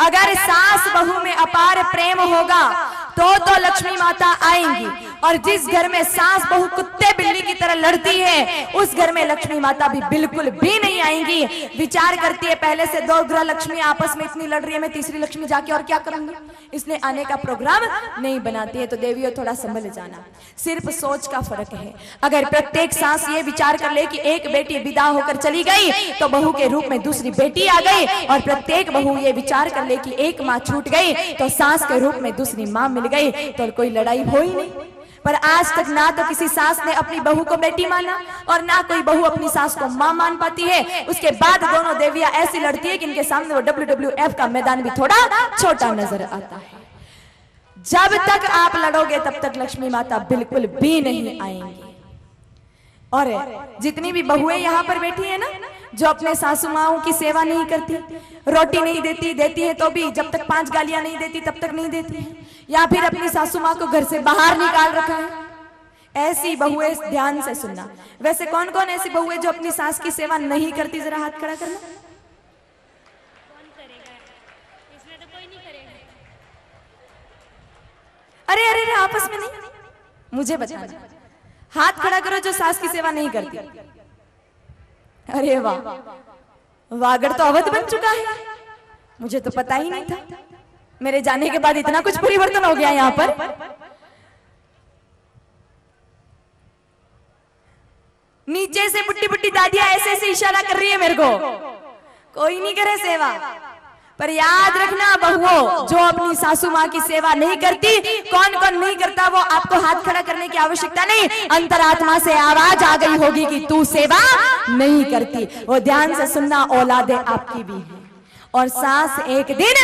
अगर सास बहू में अपार प्रेम होगा तो लक्ष्मी माता आएंगी। और जिस घर में सास बहू कुत्ते बिल्ली की तरह लड़ती है उस घर में लक्ष्मी माता भी बिल्कुल भी नहीं आएंगी। विचार करती है पहले से दो ग्रह लक्ष्मी आपस में इतनी लड़ रही है, मैं तीसरी लक्ष्मी जाके और क्या करूंगी, इसलिए आने का प्रोग्राम नहीं बनाती है। तो देवियों थोड़ा संभल जाना, सिर्फ सोच का फर्क है। अगर प्रत्येक सास ये विचार कर ले कि एक बेटी विदा होकर चली गई तो बहू के रूप में दूसरी बेटी आ गई, और प्रत्येक बहू ये विचार कर ले कि एक माँ छूट गई तो सास के रूप में दूसरी माँ मिल गई, तो कोई लड़ाई हो ही नहीं। पर आज तक ना तो किसी सास ने अपनी बहू को बेटी माना और ना कोई बहू अपनी सास को मां मान पाती है। उसके बाद दोनों देवियां ऐसी लड़ती है कि इनके सामने वो WWF का मैदान भी थोड़ा छोटा नजर आता है। जब तक आप लड़ोगे तब तक लक्ष्मी माता बिल्कुल भी नहीं आएंगी। और जितनी भी बहुएं यहाँ पर बैठी है ना, जो अपने सासू माओं की सेवा नहीं करती, रोटी नहीं देती, देती है तो भी जब तक 5 गालियां नहीं देती तब तक नहीं देती है, या फिर अपनी सासू माँ को घर से बाहर निकाल रखा है, ऐसी बहुएं ध्यान से सुनना। वैसे कौन कौन ऐसी बहुएं जो अपनी सास की सेवा नहीं करती, जरा हाथ खड़ा करना। अरे अरे अरे आपस में नहीं, मुझे बताना। हाथ खड़ा करो जो सास की सेवा नहीं करती। अरे वाह, वागड़ तो अवध बन चुका है, मुझे तो पता ही नहीं था। मेरे जाने के बाद इतना कुछ परिवर्तन हो गया यहाँ पर। नीचे से बुट्टी बुट्टी दादियां ऐसे ऐसे इशारा कर रही है मेरे को, कोई नहीं करे सेवा। पर याद रखना बहुओं, जो अपनी सासू माँ की सेवा नहीं करती, कौन कौन नहीं करता वो आपको हाथ खड़ा करने की आवश्यकता नहीं, अंतरात्मा से आवाज आ गई होगी कि तू सेवा नहीं करती। वो ध्यान से सुनना, औलादे आपकी भी है और सास एक दिन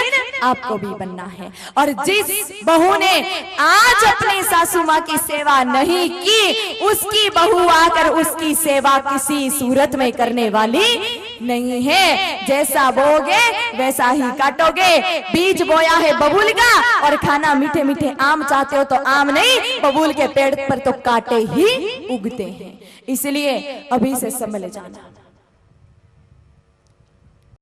आपको भी बनना है। और जिस बहू ने आज अपनी सासू माँ की सेवा नहीं की, उसकी बहू आकर उसकी सेवा किसी सूरत में करने वाली नहीं है। जैसा बोगे वैसा ही काटोगे। बीज बोया है बबूल का और खाना मीठे मीठे आम चाहते हो तो आम नहीं, बबूल के पेड़ पर तो कांटे ही उगते हैं। इसलिए अभी से संभल जाना।